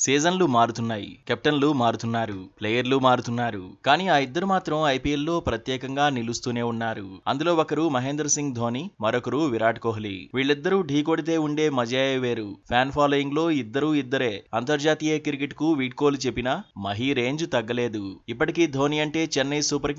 సీజన్లు మారుతున్నాయి, కెప్టెన్లు మారుతున్నారు, ప్లేయర్లు మారుతున్నారు. కానీ ఆ ఇద్దరు మాత్రం ఐపీఎల్లో ప్రత్యేకంగా నిలుస్తూనే ఉన్నారు. అందులో ఒకరు మహేంద్ర సింగ్ ధోని, మరొకరు విరాట్ కోహ్లీ. వీళ్ళిద్దరూ ఢీకొడితే ఉండే మజాయే వేరు. ఫ్యాన్ ఫాలోయింగ్ లో ఇద్దరే. అంతర్జాతీయ క్రికెట్ కు వీడ్కోలు చెప్పినా మహీ రేంజ్ తగ్గలేదు. ఇప్పటికీ ధోని అంటే చెన్నై సూపర్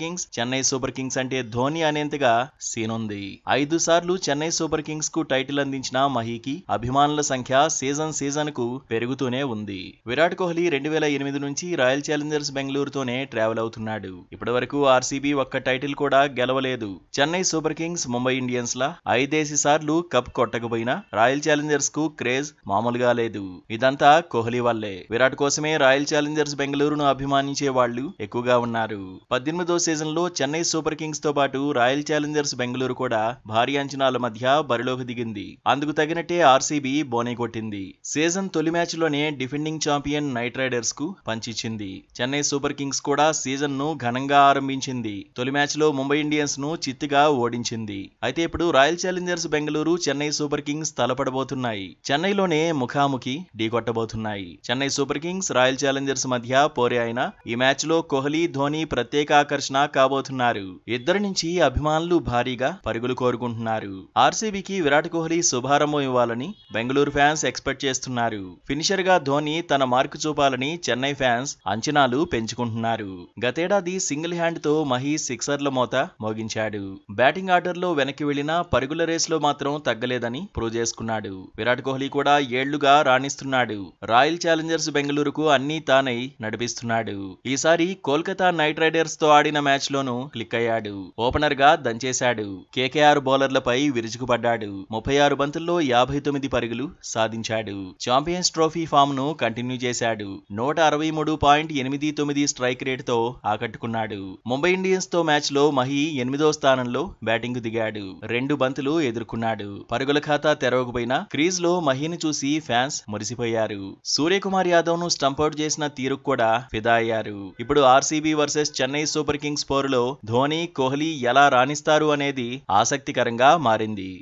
కింగ్స్ అంటే ధోని అనేంతగా సీనుంది. 5 సార్లు చెన్నై సూపర్ కింగ్స్ కు టైటిల్ అందించిన మహీకి అభిమానుల సంఖ్య సీజన్ కు పెరుగుతూనే ఉంది. విరాట్ కోహ్లీ 2008 నుంచి రాయల్ ఛాలెంజర్స్ బెంగళూరుతోనే ట్రావెల్ అవుతున్నాడు. ఇప్పటి వరకు ఆర్సీబీ ఒక్క టైటిల్ కూడా గెలవలేదు. Chennai super kings, Mumbai Indians లా 5 సార్లు కప్ కొట్టకపోయినా రాయల్ ఛాలెంజర్స్ కు క్రేజ్ మామూలుగా లేదు. ఇదంతా కోహ్లీ వల్లే. విరాట్ కోసమే రాయల్ ఛాలెంజర్స్ బెంగళూరును అభిమానించే వాళ్ళు ఎక్కువగా ఉన్నారు. 18వ సీజన్ లో చెన్నై సూపర్ కింగ్స్ తో పాటు రాయల్ ఛాలెంజర్స్ బెంగళూరు కూడా భారీ అంచనాల మధ్య బరిలోకి దిగింది. అందుకు తగినట్టే ఆర్సీబీ బోనీ కొట్టింది. సీజన్ తొలి మ్యాచ్ లోనే డిఫెండింగ్ ఛాంపియన్ నైట్ రైడర్స్ కు పంచిచ్చింది. చెన్నై సూపర్ కింగ్స్ కూడా సీజన్ ను ఘనంగా ఆరంభించింది. తొలి మ్యాచ్ లో ముంబై ఇండియన్స్ ను చిత్తుగా ఓడించింది. అయితే ఇప్పుడు royal challengers Bengaluru, Chennai super kings తలపడబోతున్నాయి. చెన్నైలోనే ముఖాముఖి ఢీకొట్టబోతున్నాయి. Chennai super kings, royal challengers మధ్య పోరే అయినా ఈ మ్యాచ్ లో కోహ్లీ, ధోని ప్రత్యేక ఆకర్షణ కాబోతున్నారు. ఇద్దరి నుంచి అభిమానులు భారీగా పరుగులు కోరుకుంటున్నారు. ఆర్సీబీకి విరాట్ కోహ్లీ శుభారంభం ఇవ్వాలని బెంగళూరు ఫ్యాన్స్ ఎక్స్పెక్ట్ చేస్తున్నారు. ఫినిషర్ గా ధోని తన మార్కు చూపాలని చెన్నై ఫ్యాన్స్ అంచనాలు పెంచుకుంటున్నారు. గతేడాది సింగిల్ హ్యాండ్ తో మహీ సిక్సర్ల మోత మోగించాడు. బ్యాటింగ్ ఆర్డర్ లో వెనక్కి వెళ్లినా పరుగుల రేస్ లో మాత్రం తగ్గలేదని ప్రూవ్ చేసుకున్నాడు. విరాట్ కోహ్లీ కూడా ఏళ్లుగా రాణిస్తున్నాడు. రాయల్ ఛాలెంజర్స్ బెంగళూరుకు అన్నీ తానై నడిపిస్తున్నాడు. ఈసారి కోల్కతా నైట్ రైడర్స్ తో ఆడిన మ్యాచ్ లోనూ క్లిక్ అయ్యాడు. ఓపెనర్ గా దంచేశాడు. కేకేఆర్ బౌలర్లపై విరుచుకుపడ్డాడు. 36 బంతుల్లో 59 పరుగులు సాధించాడు. ఛాంపియన్స్ ట్రోఫీ ఫామ్ ను కంటిన్యూ చేశాడు. 163.89 స్ట్రైక్ రేట్ తో ఆకట్టుకున్నాడు. ముంబై ఇండియన్స్ తో మ్యాచ్ లో మహీ 8వ స్థానంలో బ్యాటింగ్ కు దిగాడు. 2 బంతులు ఎదుర్కొన్నాడు. పరుగుల ఖాతా తెరవకపోయినా క్రీజ్ లో మహీని చూసి ఫ్యాన్స్ మురిసిపోయారు. సూర్యకుమార్ యాదవ్ ను స్టంపౌట్ చేసిన తీరుకు కూడా ఫిదా అయ్యారు. ఇప్పుడు RCB versus Chennai super Kings పోరులో ధోని, కోహ్లీ ఎలా రాణిస్తారు అనేది ఆసక్తికరంగా మారింది.